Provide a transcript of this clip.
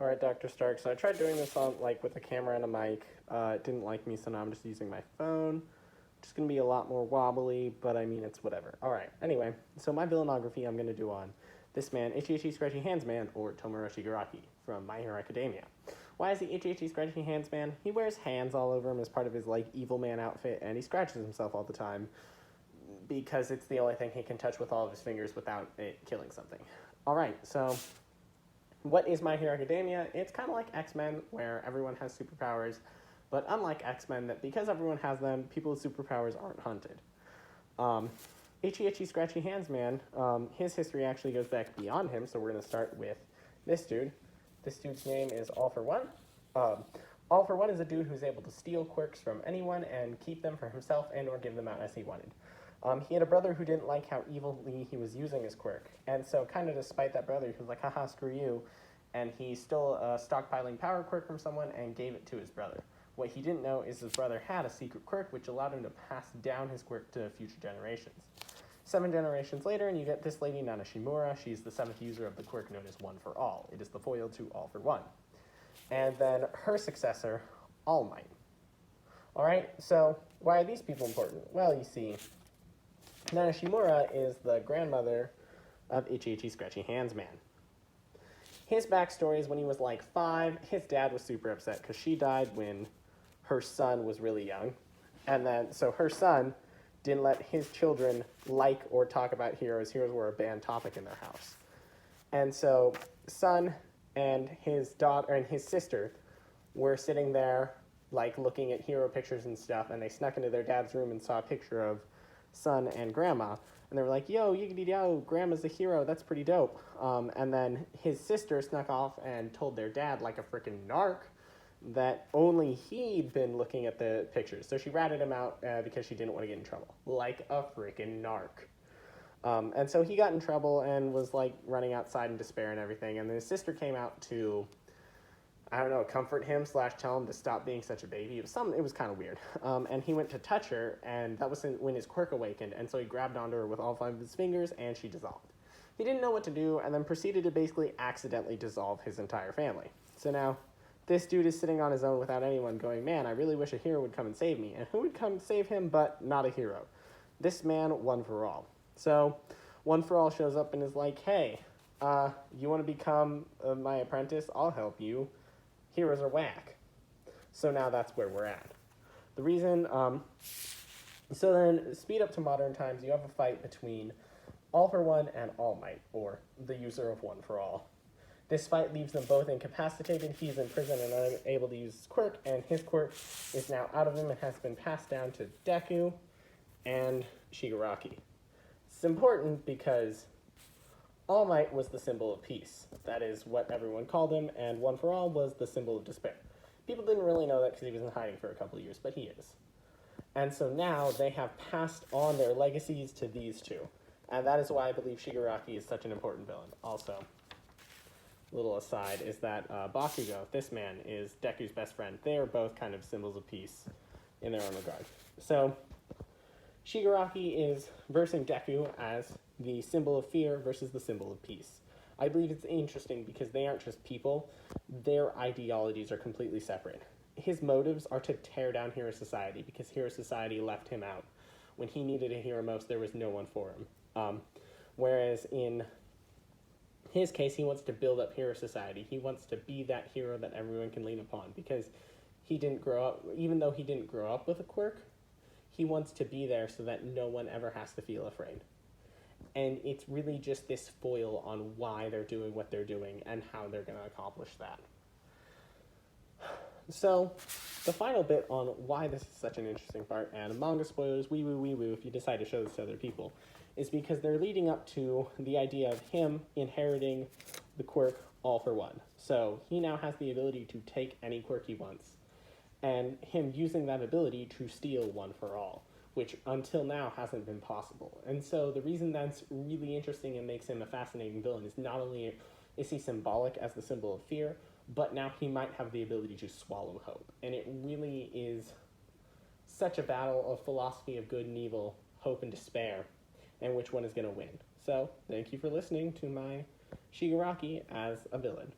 All right, Dr. Stark. So I tried doing this on with a camera and a mic. It didn't like me, so now I'm just using my phone. Just gonna be a lot more wobbly, but I mean it's whatever. All right. Anyway, so my villanography I'm gonna do on this man, Itchy Scratchy Hands Man, or Tomura Shigaraki from My Hero Academia. Why is he Itchy Scratchy Hands Man? He wears hands all over him as part of his evil man outfit, and he scratches himself all the time because it's the only thing he can touch with all of his fingers without it killing something. All right. So what is My Hero Academia? It's kind of like X-Men, where everyone has superpowers, but unlike X-Men, that because everyone has them, people with superpowers aren't hunted. Itchy Scratchy Hands Man, his history actually goes back beyond him, so we're going to start with this dude. This dude's name is All For One. All For One is a dude who's able to steal quirks from anyone and keep them for himself and or give them out as he wanted. He had a brother who didn't like how evilly he was using his quirk, and so kind of despite that brother, he was like, haha, screw you, and he stole a stockpiling power quirk from someone and gave it to his brother. What he didn't know is his brother had a secret quirk which allowed him to pass down his quirk to future generations. 7 generations later, and you get this lady, Nana Shimura. She's the 7th user of the quirk known as One For All. It is the foil to All For One. And then her successor, All Might. All right, so why are these people important? Well, you see, Nana Shimura is the grandmother of Itchy Scratchy Hands Man. His backstory is when he was like 5, his dad was super upset because she died when her son was really young. And then, so her son didn't let his children like or talk about heroes. Heroes were a banned topic in their house. And so son and his daughter and his sister were sitting there looking at hero pictures and stuff, and they snuck into their dad's room and saw a picture of son and grandma, and they were like, yo, yiggity yo, grandma's a hero, that's pretty dope. And then his sister snuck off and told their dad, like a freaking narc, that only he'd been looking at the pictures. So she ratted him out because she didn't want to get in trouble, like a freaking narc. And so he got in trouble and was running outside in despair and everything, and then his sister came out to, I don't know, comfort him / tell him to stop being such a baby. It was kind of weird. And he went to touch her, and that was when his quirk awakened, and so he grabbed onto her with all 5 of his fingers, and she dissolved. He didn't know what to do, and then proceeded to basically accidentally dissolve his entire family. So now, this dude is sitting on his own without anyone going, man, I really wish a hero would come and save me. And who would come save him but not a hero? This man, One For All. So, One For All shows up and is like, hey, you want to become my apprentice? I'll help you. Heroes are whack. So now that's where we're at. The reason, so then speed up to modern times, you have a fight between All For One and All Might, or the user of One For All. This fight leaves them both incapacitated. He's in prison and unable to use his quirk, and his quirk is now out of him and has been passed down to Deku and Shigaraki. It's important because All Might was the symbol of peace. That is what everyone called him, and One For All was the symbol of despair. People didn't really know that because he was in hiding for a couple of years, but he is. And so now they have passed on their legacies to these two. And that is why I believe Shigaraki is such an important villain. Also, little aside, is that Bakugo, this man, is Deku's best friend. They are both kind of symbols of peace in their own regard. So, Shigaraki is versing Deku as the symbol of fear versus the symbol of peace. I believe it's interesting because they aren't just people, their ideologies are completely separate. His motives are to tear down Hero Society because Hero Society left him out. When he needed a hero most, there was no one for him. Whereas in his case, he wants to build up Hero Society. He wants to be that hero that everyone can lean upon because he didn't grow up, even though he didn't grow up with a quirk, he wants to be there so that no one ever has to feel afraid. And it's really just this foil on why they're doing what they're doing and how they're going to accomplish that. So, the final bit on why this is such an interesting part, and manga spoilers, wee woo, if you decide to show this to other people, is because they're leading up to the idea of him inheriting the quirk All For One. So, he now has the ability to take any quirk he wants, and him using that ability to steal One For All, which until now hasn't been possible. And so the reason that's really interesting and makes him a fascinating villain is not only is he symbolic as the symbol of fear, but now he might have the ability to swallow hope. And it really is such a battle of philosophy of good and evil, hope and despair, and which one is going to win. So, thank you for listening to my Shigaraki as a villain.